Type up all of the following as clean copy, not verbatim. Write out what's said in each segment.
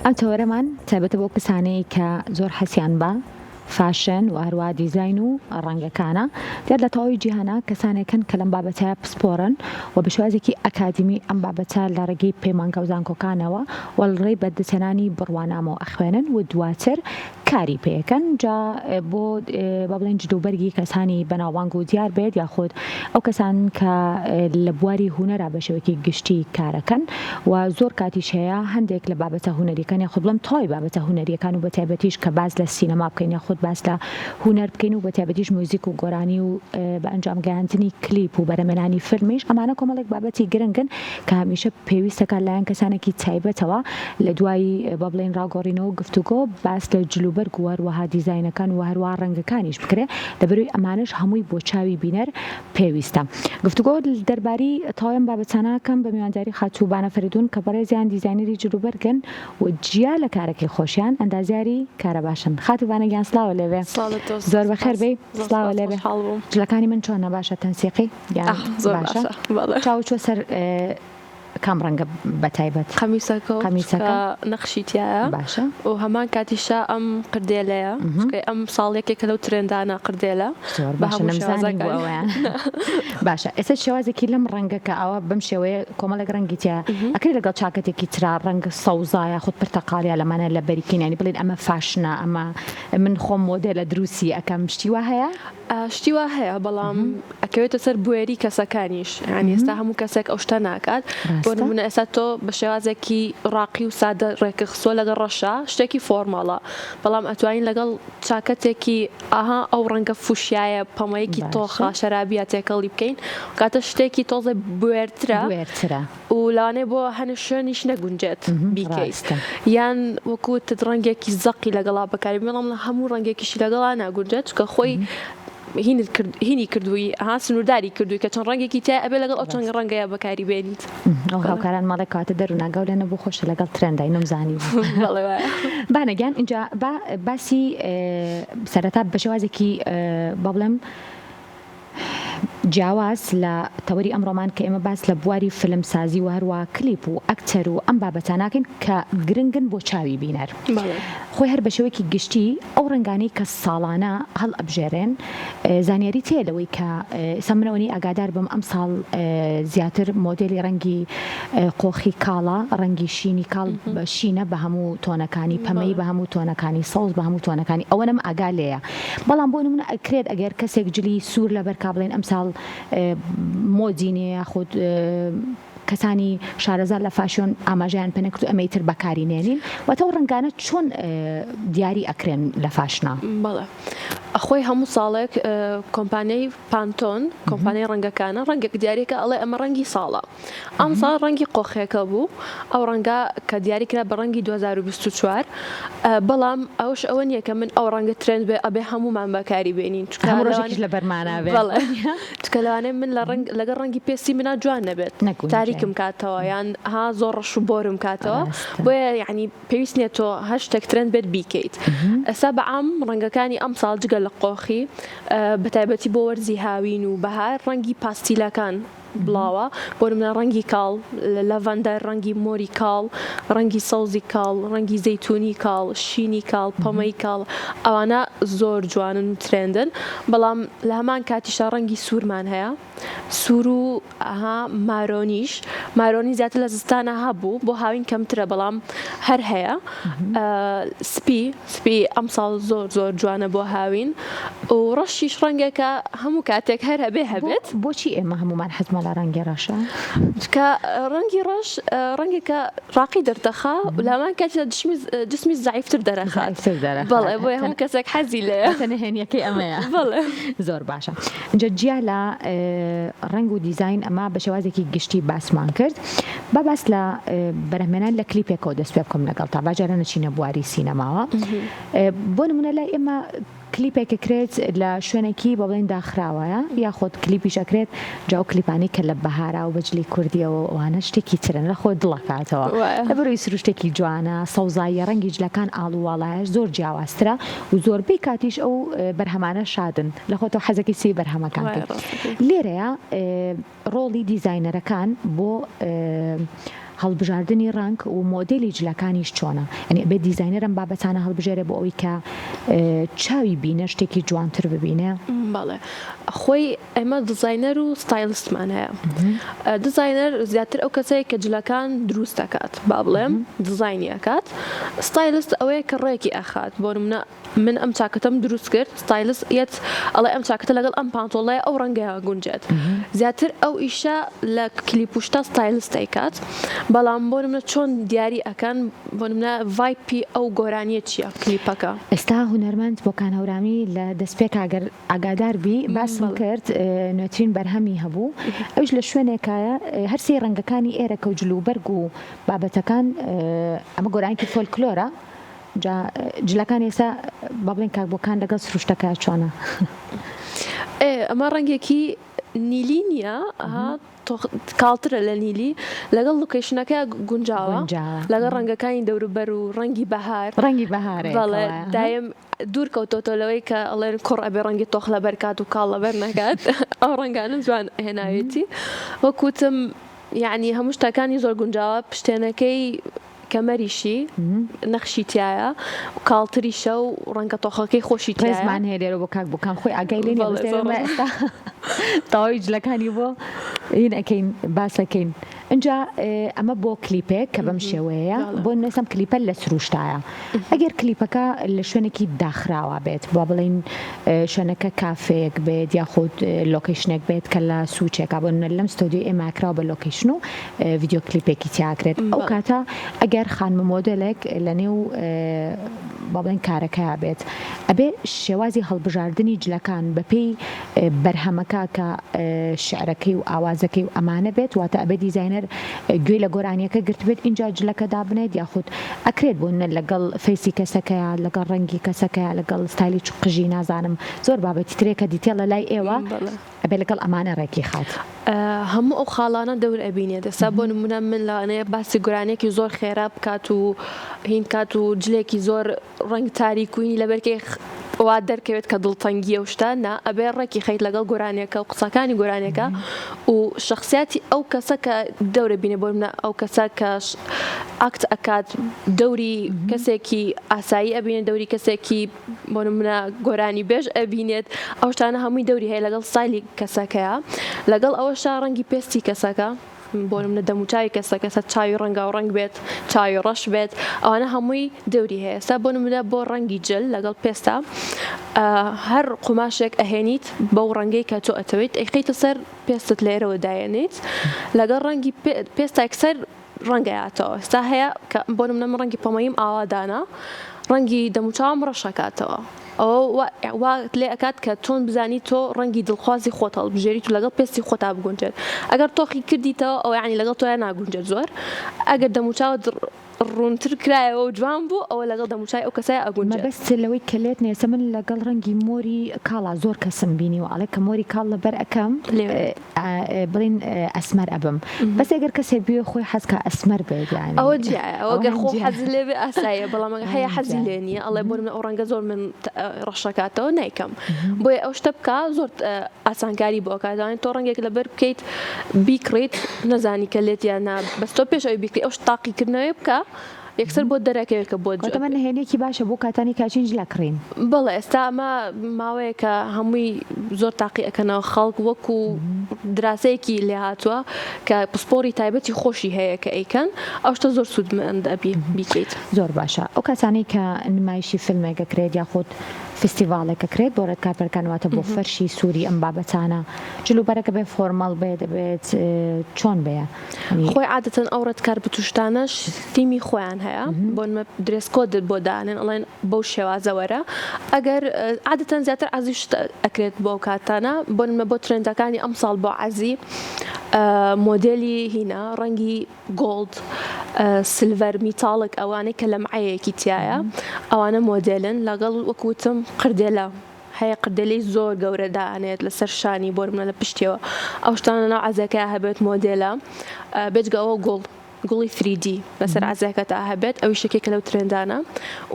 ئەم تەوەرەمان تایبەتە بۆ کەسانەی کە زۆر حەسیان بە فاشن و هەروە دیزاین و ڕەنگەکانە دیار لە تەواوی جیهانە کەسانێکن کە لەم بابەتە پسپۆڕن و بە شێوازێکی ئەکادمی ئەم بابەتە لە ڕێگەی پەیمانگە و زانکۆکانەوە وەڵڕێی بەردەچێنانی بڕوانامەوە ئەخوێنن و دواتر کاری پێەکەن جا بۆ با بڵێن جلوبەرگی کەسانی بەناوبانگ و دیار بێت یاخود ئەو کەسان کە لە بواری هونەرا بە شێوەیەکی گشتی کارەکەن و زۆر کاتیش هەیە هەندێک لە بابەتە هونەریەکان یاخود بڵێم تەواوی بابەتە هونەریەکان و بە تایبەتیش کە باز لە سینەما بکەین یاخود باز لە هونەر بکەین و بە تایبەتیش موزیک و گۆرانی و بە ئەنجام گەیاندنی کلیپ و بەرەمێنانی فیلمیش ئەمانە کۆمەڵێک بابەتی گرنگن کە هەمیشە پێویستەکان لایەن کەسانێکی تایبەتەوە لە دوایی با بڵێن ڕاگۆڕینەوە گفتوگۆ باس لە جلوبەرگ و هەروەها دیزاینەکان و هەروەها ڕەنگەکانیش بکرێ لەبەروی ئەمانش هەمووی بۆ چاوی بینەر پێویستە. گفتوگۆ دەرباری تەواوی بابەتانەکەم بە میوانداری خاتوو فەریدون کە بەڕێزیان دیزاینەری جلوبەرگن و جیا لە کارێکی خۆشیان ئەندازیاری کارە باشن. خاتوو بانەگیان سڵاوە لێوێ زۆر بەخێر بێ سڵاوە لێوێ جلەکانی من چۆنە باشە تەنسیقی یان باشە چاو چوە سەر کام ڕەنگە بەتایبەت قەمیسەکە نەخشیتیایە باشە و هەمان کاتیشا ئەم قردێلەیە ئەم ساڵێکێکە لەو ترێندانە قردێلە باشە ئێستا شێوازێکی لەم ڕەنگەکە ئەوە بەم شێوەیە کۆمەڵێک ڕەنگیتیە ئەکرێت لەگەڵ چاکەتێکی ترا ڕەنگە سەوزایە خودت پرتەقاڵیا لەمانە لە بەریکینیانی بڵێن ئەمە فاشنە ئەمە من خۆم مۆدێلە دروستی ئەەکەم شتیوە هەیە شتیوە هەیە بەڵام ئەکەوێتە سەر بوێری کەسەکانیش ینی ئێستا هەموو کەسێک ئەو شتە ناکات بۆ نمونە ئێستا تۆ بە شێوازێکی ڕاقی و سادە ڕێکە خسۆ لەگەڵ ڕەشە شتێکی فۆرماڵە بەڵام ئەتوانین لەگەڵ چاکەتێکی ئاها ئەو ڕەنگە فوشایە پەمەیەکی تۆخە شەرابیە تێکەڵی بکەین کاتە شتێکی تۆزە بوێرترە و لانێ بۆ هەنە شوێنیش نەگونجێت بیکەیت یان وەکوت ڕەنگێکی زەقی لەگەڵا بەکاری بڵام لە هەموو ڕەنگێکیشی لەگەڵا ناگونجێت کە خۆی هینی کردووی ها سنوورداری کردووی کە چەند ڕەنگێکی تا ئەبێ لەگەڵ ئەو چەند ڕەنگەیە بەکاری بێنیت ئەو هاوکاران ماڵی کاتە دەرووناگەڵ لێنە بۆ خۆشە لەگەڵ ترێندای نەمزانی بانەگیان اینجا باسی سەرەتا بە شێوازێکی با بڵێم جیاواز لە تەوەری ئەمڕۆمان کە ئێمە باس لە بواری فلمسازی و هەروە کلیپ و ئەکتەر و ئەم بابەتاناکەین کە گرنگن بۆ چاوی بینەر خۆی هەر بە شێوەیەکی گشتی ئەو ڕنگانەی کە ساڵانە هەڵ ئەبژێرێن زانیاری تێ لەوەی کە سەمنەوەنی ئاگادار بم ئەم ساڵ زیاتر مۆدێلی ڕەنگی قۆخی کاڵە ڕەنگی شینی کاڵ شینە بە هەموو تۆنەکانی پەمەی بە هەموو تۆنەکانی سەوز بە هەموو تۆنەکانی ئەوە نەم ئاگا لێیە بەڵام بۆ نمونە ئەکرێت ئەگەر کەسێک جلی سوور لەبەر کا بڵێن ئەم ساڵ مۆدینێ یاخود کەسانی شارەزار لە فاشۆن ئاماژیان پێ نەکرد ئەمەیتر بەکارینێنین واتە ئەو ڕەنگانە چۆن دیاری ئەکرێن لە فاشنا بەڵێ ئەخۆی هەموو ساڵێک کۆمپانیای پانتۆن کۆمپانیای ڕەنگەکانە ڕەنگێک دیارێکە ئەڵێ ئەمە ڕەنگی ساڵە ئەم ساڵ ڕەنگی قۆخێکە بوو ئەو ڕەنگە کە دیاریکرا بە ڕەنگی 2024 بەڵام ئەوش ئەوە نییە کە من ئەو ڕەنگە ترند بێ ئەبێ هەمومان بەکاری بێنین ڕۆژێکیش لە بەرماناوێ چکە لەوانێ من لەگەڵ ڕەنگی پێسی منە جوان نەبێت تاریکم کاتەوە یان ها زۆر ڕەش و بۆرم کاتەوە بۆیە یعنی پێویست نیە تۆ هەشتێک ترند بێت بیکەیت ئەسا بەعام ڕەنگەکانی ئەم ساڵ جگە لە قۆخی بەتایبەتی بۆ وەرزی هاوین و بەهار ڕەنگی پاستیلەکان بڵاوە بۆ منە ڕەنگی کاڵ لەڤەندەر ڕەنگی مۆری کاڵ ڕەنگی سەوزی کاڵ ڕەنگی زەیتونی کاڵ شینی کاڵ پەمەی کاڵ ئەوانە زۆر جوانن و ترێندن بەڵام لە هەمان کاتیشە ڕەنگی سوورمان هەیە سوور و مارۆنی زیاتر لە زستانە هەبوو بۆ هاوین کەمترە بەڵام هەر هەیە سپی ئەم ساڵ زۆر جوانە بۆ هاوین و ڕەشیش ڕەنگێکە هەموو کاتێک هەر هەبێ هەبێت بۆچی ئێمە هەمومان حەزمان لە ڕەنگی ڕەشە کە ڕەنگی ڕەش ڕەنگێکە ڕاقی دەردەخا و لەمان کاتێ جسمی زعیفتر دەرەخات بەڵێ بۆیە هەموو کەسێک حەزی لێ هێنیەکەی ئەمەیە بەڵێ زۆر باشە اینجا جیا لە ڕنگ و دیزاین ئەمە بە شێوازێکی گشتی باسمان کرد با باس لە بەرهەمێنان لە کلیپێکەوە دەست پێ بکەم لەگەڵ تا باجارە نەچینە بواری سینەماوە بۆ نمونە لای ئێمە کلیپێک کرێت لە شوێنێکی بە بڵێن داخراوەیە یاخۆت کلیپیش ئەکرێت جاو کلیپانی کە لە بەهارا و بەجلی کوردیەوە ئەوانە شتێکی ترن لە خۆ دڵەکاتەوە لە بەرەوەی سروشتێکی جوانە سەوزاییە ڕەنگی جلەکان ئاڵوواڵایش زۆر جیاوازترە و زۆربەی کاتیش ئەو بەرهەمانە شادن لە خۆتەوە حەزەکەی سی بەرهەمەکان کرد لێرەیە ڕۆڵی دیزاینەرەکان بۆ هەڵبژاردننی ڕنگ و مۆدلی جلەکانیش چۆنە ئەنی بێ دیزاینەرم بابەتانە هەڵبژێرە بۆ ئەوی کە چاوی بینە شتێکی جوانتر ببینێ بەڵێ خۆی ئەمە دیزاینەر و ستایلستمان هەیە دیزاینەر زیاتر ئەو کەسەیە کە جلەکان دروست دەکات با بڵێم دیزاینی ئەکات ستایلست ئەوەیە کە ڕێکی ئەخات بۆ نمونە من ئەم چاکەتەم دروست کرد ستایلست یەت ئەڵێ ئەم چاکەتە لەگەڵ ئەم پانتۆڵەیە ئەو ڕەنگەیە گونجێت زیاتر ئەو ئیشە لە کلیپوشتا ستایلست دەیکات بەڵام بۆ نمونە چۆن دیاری ئەکەن بۆ نمونە ڤایپی ئەو گۆرانیە چییە کلیپەکە ئێستا هونەرمەند بۆ کانهەورامی لە دەستپێک ئاگادار بی باسم کرد نوێترین بەرهەمی هەبوو ئەوش لە شوێنێکایە هەرسی ڕەنگەکانی ئێرەکە و جلوبەرگ و بابەتەکان ئەمە گۆرانیکی فۆلکلۆرە جلەکان ئێستا با بڵێن کاکبۆکان لەگەڵ سروشتەکە چۆنە ئەمە ڕەنگێکی نیلی نییە کاڵترە لە نیلی لەگەڵ لوکیشنەکە گونجاوە لەگەڵ ڕەنگەکانی دەوروبەر و ڕەنگی بەهار ڕەنگی بەهارێ بەڵێ دایم دوور کەوتۆتەوەی کە ئەڵێن کوڕ ئەبێ ڕەنگی تۆخ لەبەر کات و کاڵ لەبەر نەکات ئەو ڕەنگانە جوان هێناوێتی وەکوتم یعنی هەموو شتەکانی زۆر گونجاوە پشتێنەکەی کەمەریشی نەخشی تایە کاڵتریشە و ڕەنگە تۆخەکەی خۆشی ڕێزمان هەیە لێرە بۆ کاک بۆکان خۆی ئاگای لێ ئێستا تاوای جلەکانی بۆ هین ئەەکەین باسەکەین اینجا ئەمە بۆ کلیپێک کە بەم شێوەیە بۆ نوێسم کلیپە لە سروشتایە ئەگەر کلیپەکە لە شوێنێکی داخراوە بێت بۆ بڵین شوێنەکە کافەیەک بێت یاخود لۆکیشنێک بێت کە لە سوچێکا بۆ لەم ستۆدیۆ ئێماکراوە بە لۆکیشن و ڤیدیۆ کلیپێکی تیاکرێت ئەو کاتە ئەگەر خانمە مۆدلێک لە نێو با بڵێن کارەکەیا بێت ئەبێ شێوازی هەڵبژاردننی جلەکان بەپێی بەرهەمەکە کە شعرەکەی و ئاوازەکەی و ئەمانە بێت واتە ئەبێ دیزاینەر گوێ لە گۆرانیەکە گرت بێت اینجا جلەکە دابنێت یاخود ئەکرێت بوون لەگەڵ فەیسی کەسەکەیە لەگەڵ ڕەنگی کەسەکەیە لەگەڵ ستایلی قژی نازانم زۆر بابەتی ترێکە دیتێڵە لای ئێوە ئەبێ لەگەڵ ئەمانە ڕێکی خات هەموو ئەو خاڵانە دەور ئەبینێت دەستا بۆ نمونە من لەوانەیە باسی گۆرانێکی زۆر خێرا بکات و هین کات و جلێکی زۆر ڕنگ تاریکوینی لەبەرکەی وا دەرکەوێت کە دڵتەنگیە و شتانە ئەبێ ڕێکی خەیت لەگەڵ گۆرانیەکە و قسەکانی گۆرانیەکە و شخصیاتی ئەو کەسە کە دەورە بینێ بۆ منە ئەو کەسە کە ئاکت ئەکات دەوری کەسێکی ئاسایی ئەبینێت دەوری کەسێکی بۆ نمونە گۆرانی بێژ ئەبینێت ئەو شتانە هەمووی دەوری هەیە لەگەڵ سایلی کەسەکەیە لەگەڵ ئەوەشا ڕەنگی پێستی کەسەکە بۆ منە دەموچاوی کەسە چاوی ڕەنگا و ڕنگ بێت چاوی ڕەش بێت ئەوانە هەمووی دەوری هەیە ستا بۆ نمونە بۆ ڕەنگی جل لەگەڵ پێستا هەر قوماشێک ئەهێنیت بەو ڕەنگەی کە تۆ ئەتەوێت ئەیخیتە سەر پێستت لێرەوە دایێنیت لەگەڵ ڕەنگی پێستایك سەر ڕەنگەیاتەوە ستا هەیە کە بۆ نمونە من ڕەنگی پەمەیم ئاوادانە ڕەنگی دەموچاوم ڕەشەکاتەوە ئەوە لێ ئەکات کە تۆن بزانی تۆ ڕەنگی دڵخوازی خۆت هەڵبژێریت و لەگەڵ پێستی خۆتا بگونجێت ئەگەر تۆخی کردیتەوە ئەو یعنی لەگەڵ تۆیان ناگونجێت زۆر ئەگەر دەموچاوت ڕوونتر کرایەوە و جوان بوو ئەوە لەگەڵ دەموچای ئەو کەسای ئەگونجێت بەست لەوەی کەلێت نێسە من لەگەڵ ڕەنگی مۆری کاڵا زۆر کەسم بینی و ئەڵێ کە مۆری کاڵ لەبەر ئەەکەم بڵین ئەسمەر ئەبم بەس ئەگەر کەسێ بوێ خۆی حەزکە ئەسمەر بێت ئەوە جیایە ئەوە گەر خۆ حەزی لێ بێ ئاساییە بەڵام هەیە حەزی لێ نییە ئەڵێ بۆ منە ئەو ڕەنگە زۆر من ڕەشەکاتەوە نیکەم بۆیە ئەو شتە بکە زۆر ئاسانکاری بۆ کاتوانێت تۆ ڕەنگێک لەبەر بکەیت بیکڕیت نەزانی کە لێت یان نا بەس تۆ پێش ئەوی بیکڕی ئەو تاقیکردنەوەی بکە یەکسەر بۆ دەرەکەوێت کە بۆ من هێنێکی باشە بۆ کاتانی کاچین جلەکڕین بەڵێ ئێستا ئەمە ماوەیە کە هەمووی زۆر تاقی ئەەکەنەوە خەڵک وەکو دراسەیەکی لێ هاتووە کە پسپۆری تایبەتی خۆشی هەیە کە ئەیکەن ئەو شتە زۆر سوودمەند ئەبی بیکەیت زۆر باشە ئەو کەسانەی کە نمایشی فیلمێکە کرێت یاخود فستیڤالێکە کرێت بۆ ڕێککارەکانواتە بۆ فەرشی سووری ئەم بابەتانە جلوبەرەکە بێ فۆرمەڵ بێ دەبێت چۆن بێ خۆی عادەتەن ئەو ڕێککار بتوشتانەش تیمی خۆیان هەیە بۆ درێسکۆدت بۆ دانێن ئەڵێن بەو شێوازەوەرە ئەگەر عادەتەن زیاتر عەزی شت ئەکرێت بۆ کاتانە بۆ ترندەکانی ئەم ساڵ بۆ عەزی مۆدلی هینە ڕەنگی گۆڵد سلڤەر میتاڵک ئەوانەی کە لە مەعەیەکی تایە ئەوانە مۆدلن لەگەڵ وەکوتم قردێلە هەیە قردێلی زۆر گەورە دانێت لەسەر شانی بۆ منە لە پشتیەوە ئەو شتانە ناو عەزەکە هەبێت مۆدێلە بێجگە ئەوە گۆڵ گوڵی 3D بەسەر عزیەکە تا هەبێت ئەوی شتێکێکە لەو ترێندانە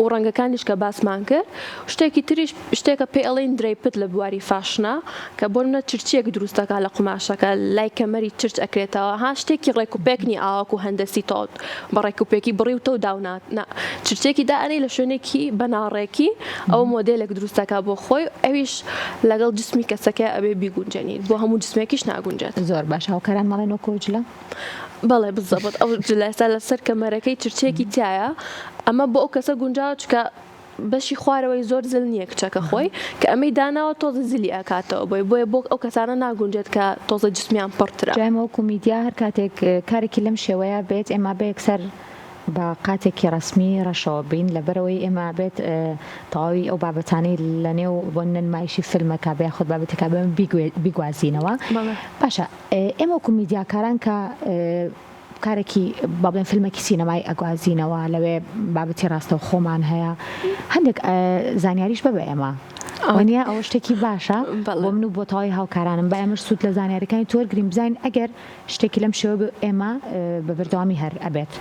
و ڕەنگەکانیش کە باسمان کرد شتێکی تریش شتێکە پێ ئەڵێن درەیپت لە بواری فاشنا کە بۆ منە چرچێک دروستەکە لە قماشەکە لای کەمەری چرچ ئەکرێتەوە ها شتێکی ڕێکوپێکنی ئاواک و هەندەسی تۆت بە ڕێکوپێکی بڕیوتە و داونات چرچێکی دائنەی لە شوێنێکی بەناڕێکی ئەو مۆدلێک دروستەکە بۆ خۆی ئەویش لەگەڵ جسمی کەسەکە ئەبێ بیگونجێنیت بۆ هەموو جسمێکیش ناگونجێت زۆر باش هاوکاران مەڵێن وەکو جلە بەڵێ بزەبت ئەو جلەستا لەسەر کەمەرەکەی چرچێکی تایە ئەمە بۆ ئەو کەسە گونجاو چکە بەشی خوارەوەی زۆر زل نییە کچەکە خۆی کە ئەمەی داناوە تۆزە زلی ئاکاتەوە بۆیە بۆ ئەو کەسانە ناگونجێت کە تۆزە جسمیان پڕترە جایمەوەکو میدیا هەر کاتێک کارێکی لەم شێوەیە بێت ئێمە بە یەکسەر بە قاتێکی ڕسمی ڕەشەوە بین لەبەرەوەی ئێمە بێت تەواوی ئەو بابەتانەی لە نێو بۆ نمایشی فیلمەکە بە یاخود بابەتەکە بێ بیگوازینەوە باشە ئێمە وەکو میدیاکاران کە کارێکی با بڵێن فیلمێکی سینەمای ئەگوازینەوە لەوێ بابەتی ڕاستە و خۆمان هەیە هەندێک زانیاریش بە ئێمە وانە ئەوە شتێکی باشە بۆ من و بۆ تەواوی هاوکارانم بە ئێمەش سوود لە زانیاریەکانی تۆرگریم بزین ئەگەر شتێکی لەم شێوە ئێمە بە بەردەوامی هەر ئەبێت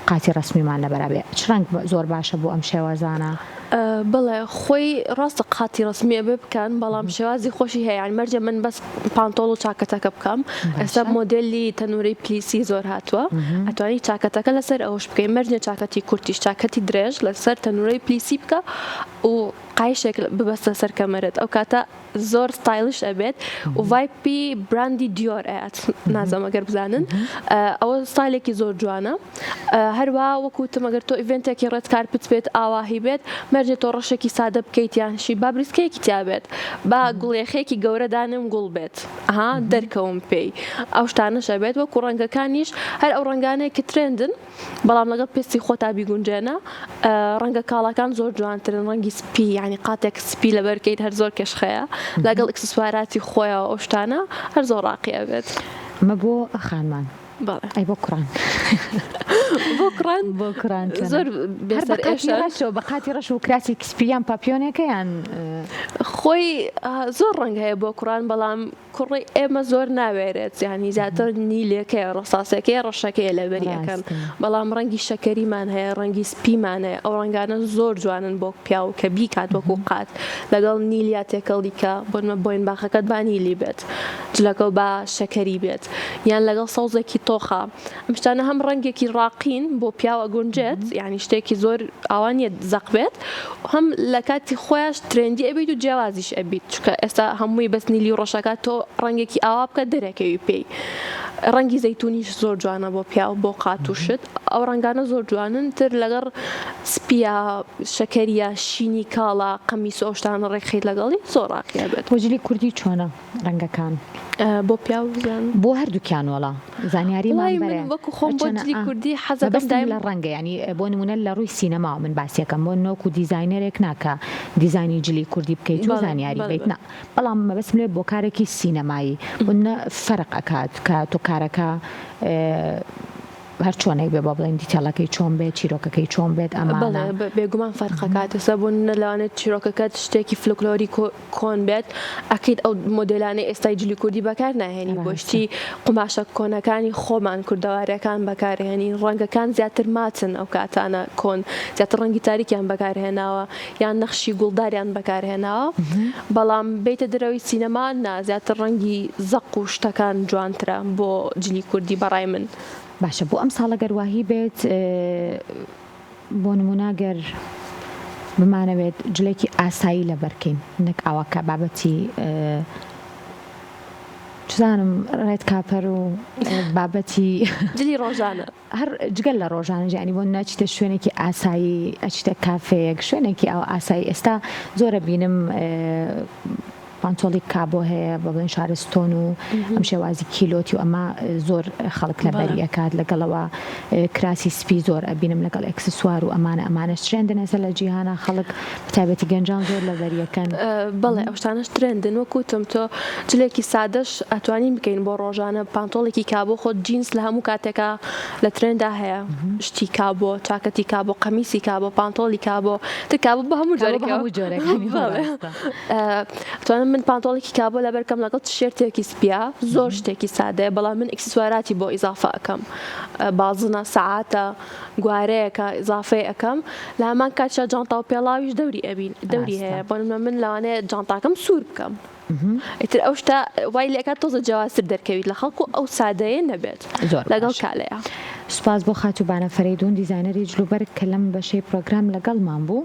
قاتی ڕسمیمان لەبەرابێ چ ڕەنگ زۆر باشە بۆ ئەم شێوازانە بڵێ خۆی ڕاستە قاتی ڕسمیە بێ بکەن بەڵام شێوازی خۆشی هەیە مەرجە من بەس پانتۆڵ و چاکەتەکە بکەم ئێستا مۆدلی تەنوورەی پلیسی زۆر هاتووە ئەتوانی چاکەتەکە لەسەر ئەوش بکەین مەرجە چاکەتی کورتیش چاکەتی درێژ لەسەر تەنوورەی پلیسی بکە و قایشێک ببەستە سەر کەمەرت ئەو کاتە زۆر ستایلش ئەبێت و ڤایپی براندی دیۆر ئەیات نازەم ئەگەر بزانن ئەوە ستایلێکی زۆر جوانە هەروە وەکوتم ئەگەر تۆ ئیڤنتێکی ڕێتکار پچ بێت ئاواهی بێت مەرجێت تۆ ڕەشێکی سادە بکەیت یانشی با بریسکەیەکی تیا بێت با گوڵێخێکی گەورەدانم گوڵ بێت ئەها دەرکەوم پێی ئەو شتانەش ئەبێت وەکو ڕەنگەکانیش هەر ئەو ڕەنگانەیە کە ترێندن بەڵام لەگەڵ پێستی خۆتا بیگونجێنە ڕەنگە کاڵەکان زۆر جوانترن ڕەنگی سپی یعنی قاتێک سپی لەبەرکەیت هەر زۆر کێشخەیە لەگەڵ ئەکسسواراتی خۆیەوە ئەو شتانە هەر زۆر ڕاقی ئەبێت ئەمە بۆ خانمان ئەی بۆ کوڕان بۆ کوڕان بۆ کوڕان زۆر بەسەر بە قاتی ڕەش و کراسی کسپیان پاپیۆنەکەیان خۆی زۆر ڕەنگ هەیە بۆ کوڕان بەڵام کوڕی ئێمە زۆر ناوێرێت یعنی زیاتر نیلەکەی ڕۆساسەکەی ڕەشەکەی لەبەریەکەن بەڵام ڕەنگی شەکەریمان هەیە ڕەنگی سپیمان هەیە ئەو ڕەنگانە زۆر جوانن بۆ پیا و کە بیکات وەکو قات لەگەڵ نیلیا تێکەڵی کە بۆنمە بۆین باخەکەت با نیلی بێت جلەکە با شەکەری بێت یان لەگەڵ سەوزێکی تۆخە ئەم شتانە هەم ڕەنگێکی ڕاقین بۆ پیاوە گونجێت یعنی شتێکی زۆر ئاوانیە زەق بێت هەم لە کاتی خۆیش ترێندی ئەبیت و جیاوازیش ئەبیت چکە ئێستا هەمووی بەس نیلی و ڕەشەکە تۆ ڕەنگێکی ئاوا بکە دەرەکەوی پێی ڕەنگی زەیتونیش زۆر جوانە بۆ پیاو بۆ قات و شت ئەو ڕەنگانە زۆر جوانن تر لەگەڕ سپیا شەکەریە شینی کاڵا قەمیس و ئەو شتانە ڕێکخیت لەگەڵی زۆر ڕاقیە بێت وەجلی کوردی چۆنە ڕەنگەکان بۆ پیاو بۆ هەردووکیان وەڵا زانیاریمان بەرێ وەکو خۆم بۆ جلی کوردی حەزەکەم دایم لە ڕەنگە ینی بۆ نمونە لە ڕووی سینەما من باسیەکەم بۆ نۆکو دیزاینەرێک ناکە دیزانی جلی کوردی بکەیت و زانیاری بیت نا بەڵام مەبەستم لێ بۆ کارێکی سینەمایی بۆنە فەرق ئەکات کە تۆ کارەکە هەر چۆنێک بێ بە بڵێن دیتەڵەکەی چۆن بێت چیرۆکەکەی چۆن بێت ئەمانە بێگومان فەرقەکاتەسە بۆ لەوانێت چیرۆکەکەت شتێکی فلکلۆری کۆن بێت ئەکەیت ئەو مۆدلانەی ئێستای جلی کوردی بەکار ناهێنی بۆشتی قماشە کۆنەکانی خۆمان کوردەوارەکان بەکارهێنی ڕەنگەکان زیاتر ماتن ئەو کاتانە کۆن زیاتر ڕەنگی تاریکیان بەکارهێناوە یان نەخشی گوڵداریان بەکارهێناوە بەڵام بیتە درەوەی سینەما نا زیاتر ڕەنگی زەق و شتەکان جوانترە بۆ جلی کوردی بەڕای من باشە بۆ ئەم ساڵە گەرواهی بێت بۆ نموناگەر بمانەوێت جلێکی ئاسایی لە بەرکەین نەک ئەوەکە بابەتی چزانم ڕێت کاپەر و بابەتی جلی ڕۆژانە هەر جگەل لە ڕۆژانە ژیانی بۆ ناچیتە شوێنێکی ئاسایی ئەچیتە کافەیەک شوێنێکی ئەو ئاسایی ئێستا زۆرە بینم پانتۆڵی کابۆ هەیە بە بڵێن شارستۆن و ئەم شێوازی کیلۆتی و ئەمە زۆر خەڵک لە بەریەکات لەگەڵەوە کراسی سپی زۆر ئەبینم لەگەڵ ئەکسسوار و ئەمانەش ترێندن ئێستا لە جیهانە خەڵک بەتایبەتی گەنجان زۆر لە بەریەکەن بەڵێ ئەو شتانەش ترێندن وەکوتم تۆ جلێکی سادەش ئەتوانین بکەین بۆ ڕۆژانە پانتۆڵێکی کابۆ خۆت جینس لە هەموو کاتێکە لە ترێندا هەیە شتی کابۆ چاکەتی کابۆ قەمیسی کابۆ پانتۆڵی کابۆ تر کابۆ بە هەموو جۆرەکانی توانم من پانتۆڵێکی کابۆ لەبەرکەم لەگەڵ تیشێرتێکی سپیا زۆر شتێکی سادەیە بەڵام من ئەکسسواراتی بۆ ئیزافە ئەەکەم بازنە سەعاتە گوارەیەکە ئیزافەی ئەەکەم لە هەمان کاتشە جانتا و پێڵاویش دەوری هەیە بۆ من لەوانەیە جانتاکەم سوور بکەم ئیتر ئەو شتا وای لەکات تۆزە جیاوازتر دەرکەویت لە خەڵکو ئەو سادەیە نەبێت لەگەڵ کالەیە. سوپاس بۆ خاتوبانە فەریدون دیزاینەری جلوبەرگ کە لەم بەشەی پرۆگرام لەگەڵمان بوو.